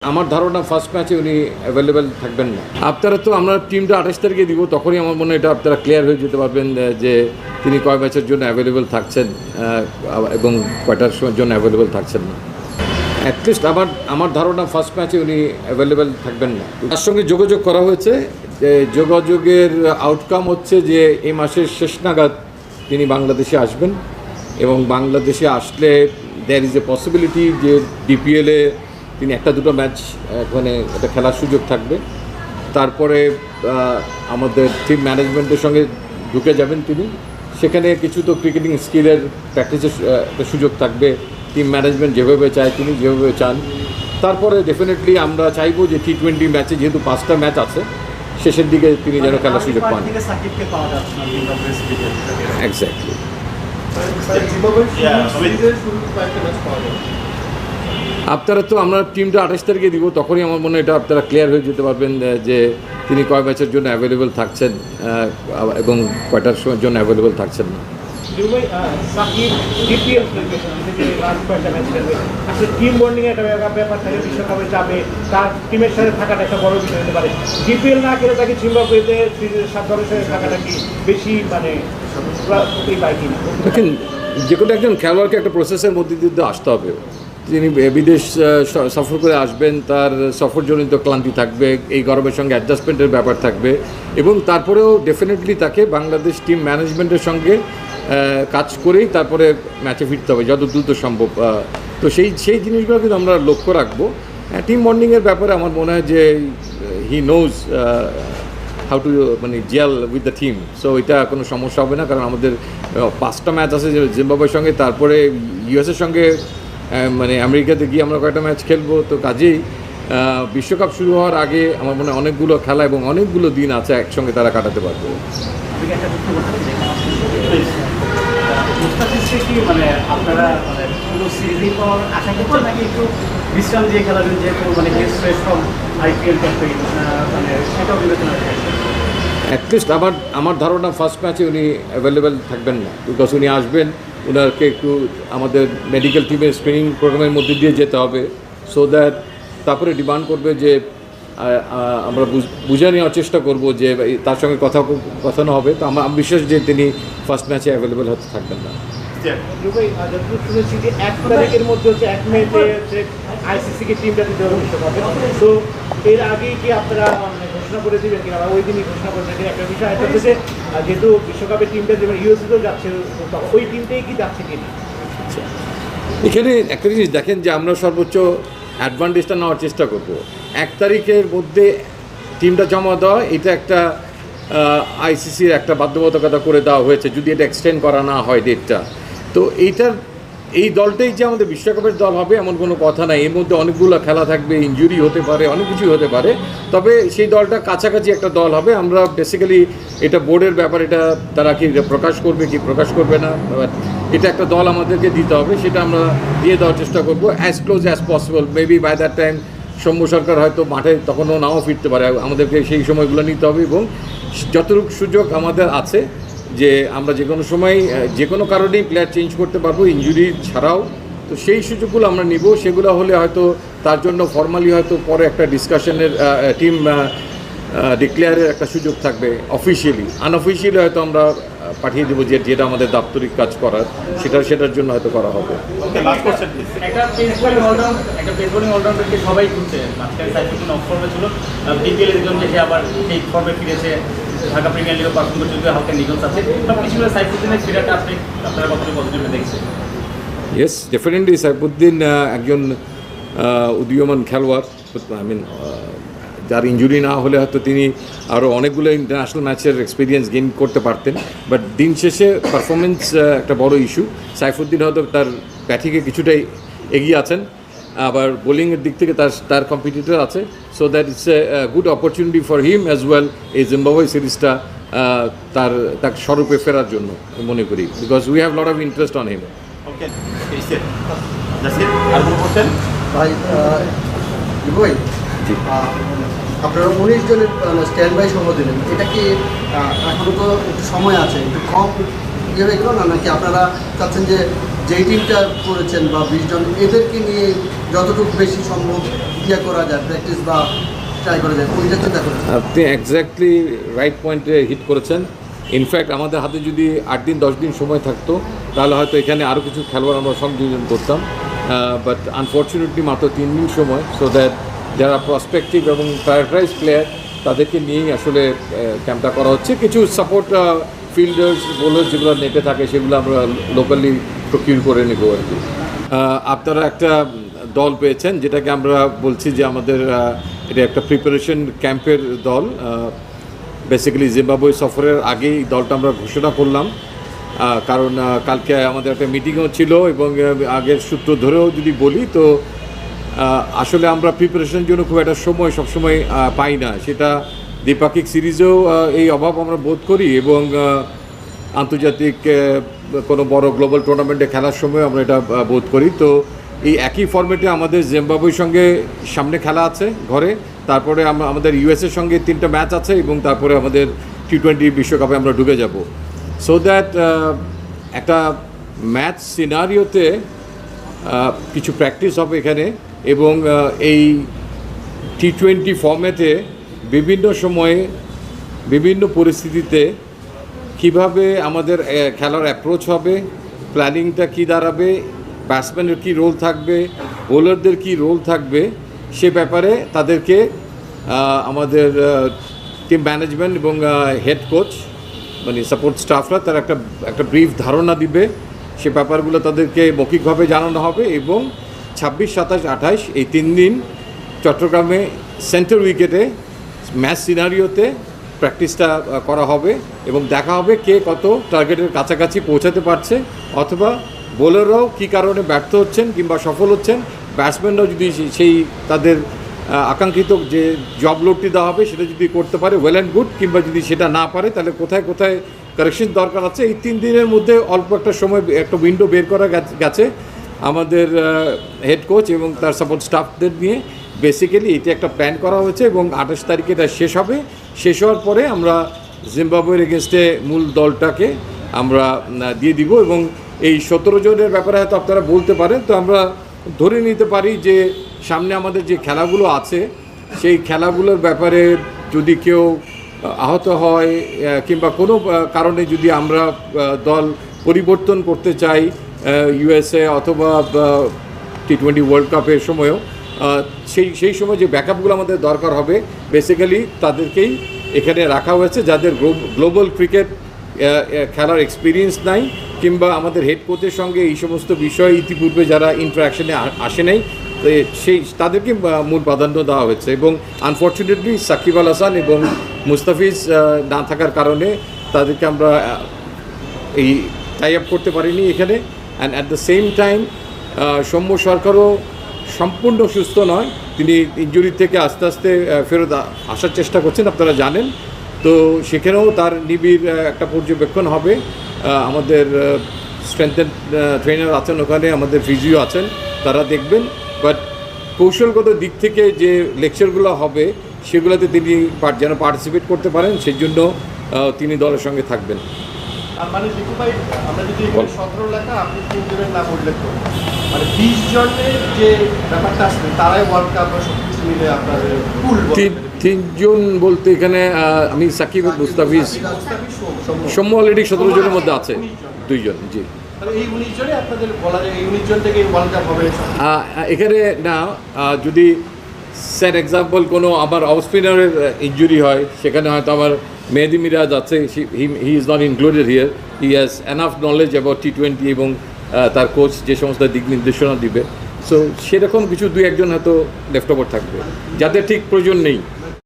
আমার ধারণা ফার্স্ট ম্যাচে উনি অ্যাভেলেবেল থাকবেন না। আপনারা তো আমরা টিমটা 28 তারিখে দিব, তখনই আমার মনে হয় এটা আপনারা ক্লিয়ার হয়ে যেতে পারবেন যে তিনি কয় ম্যাচের জন্য অ্যাভেলেবেল থাকছেন এবং কয়টার সময়ের জন্য অ্যাভেলেবেল থাকছেন না। অ্যাটলিস্ট আমার ধারণা ফার্স্ট ম্যাচে উনি অ্যাভেলেবেল থাকবেন না। তার সঙ্গে যোগাযোগ করা হয়েছে, যে যোগাযোগের আউটকাম হচ্ছে যে এই মাসের শেষ নাগাদ তিনি বাংলাদেশে আসবেন এবং বাংলাদেশে আসলে দেয়ার ইজ এ পসিবিলিটি যে ডিপিএলে তিনি একটা দুটো ম্যাচ ওখানে একটা খেলার সুযোগ থাকবে। তারপরে আমাদের টিম ম্যানেজমেন্টের সঙ্গে ঢুকে যাবেন তিনি, সেখানে কিছু তো ক্রিকেটিং স্কিলের প্র্যাকটিসের একটা সুযোগ থাকবে। টিম ম্যানেজমেন্ট যেভাবে চায় তিনি যেভাবে চান। তারপরে ডেফিনেটলি আমরা চাইবো যে T20 ম্যাচে যেহেতু 5টা ম্যাচ আছে, শেষের দিকে তিনি যেন খেলার সুযোগ পান। এক্স্যাক্টলি। আপনারা তো আমরা টিমটা 28 তারিখে দিব, তখনই আমার মনে হয় এটা আপনারা ক্লিয়ার হয়ে যেতে পারবেন যে তিনি কয় ম্যাচের জন্য অ্যাভেলেবেল থাকছেন এবং কয়টার সময়ের জন্য অ্যাভেলেবেল থাকছেন না। টিম বন্ডিং একটা ব্যাপার থাকে, বিশ্বকাপে যাবে, তার টিমের সাথে থাকাটা একটা বড় বিষয় হতে পারে। ডিপিএল না খেলে তাকে জিম্বাবুয়েতে 7 দলের সাথে থাকাটা কি বেশি পায় কিনা? দেখেন, যে কোনো একজন খেলোয়াড়কে একটা প্রসেসের মধ্যে দিয়ে আসতে হবে। তিনি বিদেশ সফর করে আসবেন, তার সফরজনিত ক্লান্তি থাকবে, এই গরমের সঙ্গে অ্যাডজাস্টমেন্টের ব্যাপার থাকবে এবং তারপরেও ডেফিনেটলি তাকে বাংলাদেশ টিম ম্যানেজমেন্টের সঙ্গে কাজ করেই তারপরে ম্যাচে ফিরতে হবে যত দ্রুত সম্ভব। তো সেই জিনিসগুলো কিন্তু আমরা লক্ষ্য রাখবো। টিম বন্ডিংয়ের ব্যাপারে আমার মনে হয় যে he knows how to gel with the team. So এটা কোনো সমস্যা হবে না, কারণ আমাদের 5টা ম্যাচ আছে জিম্বাবুয়ের সঙ্গে, তারপরে ইউএসের সঙ্গে আমেরিকাতে গিয়ে আমরা কয়েকটা ম্যাচ খেলবো। তো কাজেই বিশ্বকাপ শুরু হওয়ার আগে আমার মনে হয় অনেকগুলো খেলা এবং অনেকগুলো দিন আছে একসঙ্গে তারা কাটাতে পারবে। আপনারা পুরো সিরিজ আশা করছেন নাকি একটু বিশ্রাম দিয়ে খেলাবেন, যেহেতু IPL ক্যাম্পেইন সেটাও বিবেচনা রাখেন? অ্যাটলিস্ট আমার ধারণা ফার্স্ট ম্যাচে উনি অ্যাভেলেবেল থাকবেন না, বিকজ উনি আসবেন, ওনাকে একটু আমাদের মেডিকেল টিমের স্ক্রিনিং প্রোগ্রামের মধ্যে দিয়ে যেতে হবে। সো দ্যাট তারপরে ডিমান্ড করবে যে আমরা বুঝে নেওয়ার চেষ্টা করব যে তার সঙ্গে কথানো হবে। তো আমি বিশ্বাস যে তিনি ফার্স্ট ম্যাচে অ্যাভেলেবেল হতে থাকবেন না। শুনেছি যে 1 তারিখের মধ্যে হচ্ছে 1 মেতে ICC-কে টিমটা দিতে হবে বিশ্বকাপে। তো এর আগেই কি আপনারা ঘোষণা করে দেবেন কিনা, ওই দিনই ঘোষণা করে দেবেন? একটা বিষয় হচ্ছে যে যেহেতু বিশ্বকাপের টিমটা যেমন ইউএসএতেও যাচ্ছে, ওই টিমটাই কি যাচ্ছে কিনা? এখানে একটা জিনিস দেখেন যে আমরা সর্বোচ্চ অ্যাডভান্টেজটা নেওয়ার চেষ্টা করব। 1 তারিখের মধ্যে টিমটা জমা দেওয়া, এটা একটা ICC-র একটা বাধ্যবাধকতা করে দেওয়া হয়েছে, যদি এটা এক্সটেন্ড করা না হয় ডেটটা। তো এই দলটাই যে আমাদের বিশ্বকাপের দল হবে এমন কোনো কথা নাই। এর মধ্যে অনেকগুলো খেলা থাকবে, ইনজুরি হতে পারে, অনেক কিছুই হতে পারে। তবে সেই দলটা কাছাকাছি একটা দল হবে। আমরা বেসিক্যালি এটা বোর্ডের ব্যাপার, এটা তারা কি প্রকাশ করবে কি প্রকাশ করবে না, এটা একটা দল আমাদেরকে দিতে হবে, সেটা আমরা দিয়ে দেওয়ার চেষ্টা করবো as close as possible. Maybe by that time Soumya Sarkar হয়তো মাঠে তখনও নাও ফিরতে পারে। আমাদেরকে সেই সময়গুলো নিতে হবে এবং যতটুকু সুযোগ আমাদের আছে যে আমরা যে কোনো সময় যে কোনো কারণেই প্লেয়ার চেঞ্জ করতে পারবো, ইনজুরি ছাড়াও। তো সেই সুযোগগুলো আমরা নিব। সেগুলো হলে হয়তো তার জন্য ফর্মালি হয়তো পরে একটা ডিসকাশনের টিম ডিক্লেয়ারের একটা সুযোগ থাকবে। অফিসিয়ালি আনঅফিসিয়ালি হয়তো আমরা পাঠিয়ে দেবো যেটা আমাদের দাপ্তরিক কাজ করার, সেটার জন্য হয়তো করা হবে। একটা পেস বোলিং অলরাউন্ডারকে সবাই খুঁজছে, মাঝখানে সাইফুদ্দিন অফ ফর্মে ছিল, বিপিএলের জন্য সে আবার সেই ফর্মে ফিরেছে, ঢাকা প্রিমিয়ার লিগেও পারফর্ম করছে, যদি হালকা নিগলস আছে। সব কিছু মিলে সাইফুদ্দিনের ফিরাটা আপনি আপনারা কতটা পজিটিভলি দেখছেন? ইয়েস, ডেফিনেটলি সাইফুদ্দিন একজন উদীয়মান খেলোয়াড়। যার ইনজুরি না হলে হয়তো তিনি আরও অনেকগুলো ইন্টারন্যাশনাল ম্যাচের এক্সপিরিয়েন্স গেইন করতে পারতেন। বাট দিন শেষে পারফরমেন্স একটা বড় ইস্যু। সাইফুদ্দিন হয়তো তার ব্যাটিংয়ে কিছুটাই এগিয়ে আছেন, আবার বোলিংয়ের দিক থেকে তার কম্পিটিটর আছে। So that it's a good opportunity for him as well এই জিম্বাবুয়ে সিরিজটা তার স্বরূপে ফেরার জন্য মনে করি, because we have lot of interest on him. ভাই আপনারা 19 জনের স্ট্যান্ড বাই সহ দিলেন, এটা কি এখনো তো একটু সময় আছে, একটু কম ইয়ে হয়ে গেল না, নাকি আপনারা চাচ্ছেন যে যেই টিমটা করেছেন বা 20 জন এদেরকে নিয়ে যতটুকু বেশি সম্ভব ইয়ে করা যায়, প্র্যাকটিস বা ট্রাই করা যায়, ওইটা চিন্তা করেন? আপনি এক্স্যাক্টলি রাইট পয়েন্টে হিট করেছেন। ইনফ্যাক্ট আমাদের হাতে যদি 8 দিন 10 দিন সময় থাকতো তাহলে হয়তো এখানে আরও কিছু খেলোয়াড় আমরা সংযোজন করতাম, বাট আনফর্চুনেটলি মাত্র 3 দিন সময়, সো দ্যাট যারা প্রসপেক্টিভ এবং প্রায়োরিটাইজ প্লেয়ার তাদেরকে নিয়েই আসলে ক্যাম্পটা করা হচ্ছে। কিছু সাপোর্ট ফিল্ডার্স বোলার যেগুলো নেটে থাকে সেগুলো আমরা লোকালি প্রকিউর করে নেব আর কি। আপনারা একটা দল পেয়েছেন যেটাকে আমরা বলছি যে আমাদের এটা একটা প্রিপারেশন ক্যাম্পের দল। বেসিক্যালি জিম্বাবুয়ে সফরের আগেই দলটা আমরা ঘোষণা করলাম, কারণ কালকে আমাদের একটা মিটিংও ছিল এবং আগের সূত্র ধরেও যদি বলি তো আসলে আমরা প্রিপারেশনের জন্য খুব একটা সময় সবসময় পাই না। সেটা দ্বিপাক্ষিক সিরিজেও এই অভাব আমরা বোধ করি এবং আন্তর্জাতিক কোনো বড় গ্লোবাল টুর্নামেন্টে খেলার সময় আমরা এটা বোধ করি। তো এই একই ফর্মেটে আমাদের জিম্বাবুয়ের সঙ্গে সামনে খেলা আছে ঘরে, তারপরে আমাদের ইউএসের সঙ্গে 3টা ম্যাচ আছে এবং তারপরে আমাদের T20 বিশ্বকাপে আমরা ঢুকে যাব। সো দ্যাট একটা ম্যাচ সিনারিওতে কিছু প্র্যাকটিস হবে এখানে এবং এই T20 ফর্মেটে বিভিন্ন সময়ে বিভিন্ন পরিস্থিতিতে কিভাবে আমাদের খেলার অ্যাপ্রোচ হবে, প্ল্যানিংটা কী দাঁড়াবে, ব্যাটসম্যানের কী রোল থাকবে, বোলারদের কী রোল থাকবে, সে ব্যাপারে তাদেরকে আমাদের টিম ম্যানেজমেন্ট এবং হেড কোচ মানে সাপোর্ট স্টাফরা তারা একটা ব্রিফ ধারণা দিবে। সে ব্যাপারগুলো তাদেরকে মৌখিকভাবে জানানো হবে এবং 26, 27, 28 এই 3 দিন চট্টগ্রামে সেন্টার উইকেটে ম্যাচ সিনারিওতে প্র্যাকটিসটা করা হবে এবং দেখা হবে কে কত টার্গেটের কাছাকাছি পৌঁছাতে পারছে, অথবা বোলাররাও কী কারণে ব্যর্থ হচ্ছেন কিংবা সফল হচ্ছেন, ব্যাটসম্যানরাও যদি সেই তাদের আকাঙ্ক্ষিত যে জব লোডটি দেওয়া হবে সেটা যদি করতে পারে ওয়েল অ্যান্ড গুড, কিংবা যদি সেটা না পারে তাহলে কোথায় কোথায় কারেকশন দরকার আছে। এই 3 দিনের মধ্যে অল্প একটা সময় একটা উইন্ডো বের করা গেছে আমাদের হেড কোচ এবং তার সাপোর্ট স্টাফদের নিয়ে। বেসিক্যালি এটি একটা প্ল্যান করা হয়েছে এবং 28 তারিখে এটা শেষ হবে। শেষ হওয়ার পরে আমরা জিম্বাবুয়ের এগেনস্টে মূল দলটাকে আমরা দিয়ে দিব এবং এই 17 জনের ব্যাপারে হয়তো আপনারা বলতে পারেন, তো আমরা ধরে নিতে পারি যে সামনে আমাদের যে খেলাগুলো আছে সেই খেলাগুলোর ব্যাপারে যদি কেউ আহত হয় কিংবা কোনো কারণে যদি আমরা দল পরিবর্তন করতে চাই ইউএসএ অথবা T20 ওয়ার্ল্ড কাপের সময়ও, সেই সময় যে ব্যাকআপগুলো আমাদের দরকার হবে বেসিক্যালি তাদেরকেই এখানে রাখা হয়েছে, যাদের গ্লোবাল ক্রিকেট খেলার এক্সপিরিয়েন্স নাই কিংবা আমাদের হেড কোচের সঙ্গে এই সমস্ত বিষয় ইতিপূর্বে যারা ইন্টারাকশনে আসে নাই, তাদেরকে মূল প্রাধান্য দেওয়া হয়েছে। এবং আনফর্চুনেটলি সাকিব আল হাসান এবং মুস্তাফিজ না থাকার কারণে তাদেরকে আমরা এই টাই আপ করতে পারিনি এখানে। And at the same time Soumya সরকারও সম্পূর্ণ সুস্থ নয়, তিনি ইনজুরি থেকে আস্তে আস্তে ফেরত আসার চেষ্টা করছেন, আপনারা জানেন। তো সেখানেও তার নিবিড় একটা পর্যবেক্ষণ হবে। আমাদের স্ট্রেংথেন ট্রেনার আছেন ওখানে, আমাদের ফিজিও আছেন, তারা দেখবেন। বাট কৌশলগত দিক থেকে যে লেকচারগুলো হবে সেগুলোতে তিনি যেন পার্টিসিপেট করতে পারেন সেই জন্য তিনি দলের সঙ্গে থাকবেন। মানে দীপু ভাই, আমরা যদি 17 লেখা আপনি 3 জনের নাম উল্লেখ করেন, মানে 20 জনের যে ব্যাপারটা আসবে তারাই ওয়ার্ল্ড কাপ সব কিছু মিলে আপনাদের ফুল 3 জন বলতে এখানে আমি সাকিব মুস্তাফিজ সৌম্য অলরেডি 17 জনের মধ্যে আছে, 2 জন। জি, এই 19 জনে আপনাদের বলা যায় এই 19 জন থেকে ওয়ার্ল্ড কাপ হবে এখানে না। যদি স্যার এক্সাম্পল কোনো আমার অফ স্পিনারের ইনজুরি হয় সেখানে হয়তো আমার মেহেদি মিরাজ আছে, he is not included here, he has enough knowledge about T20 এবং তার কোচ যে সমস্ত দিক নির্দেশনা দিবে। সো সেরকম কিছু 2-1 জন হয়তো লেফট ওভার থাকবে যাদের ঠিক প্রয়োজন নেই।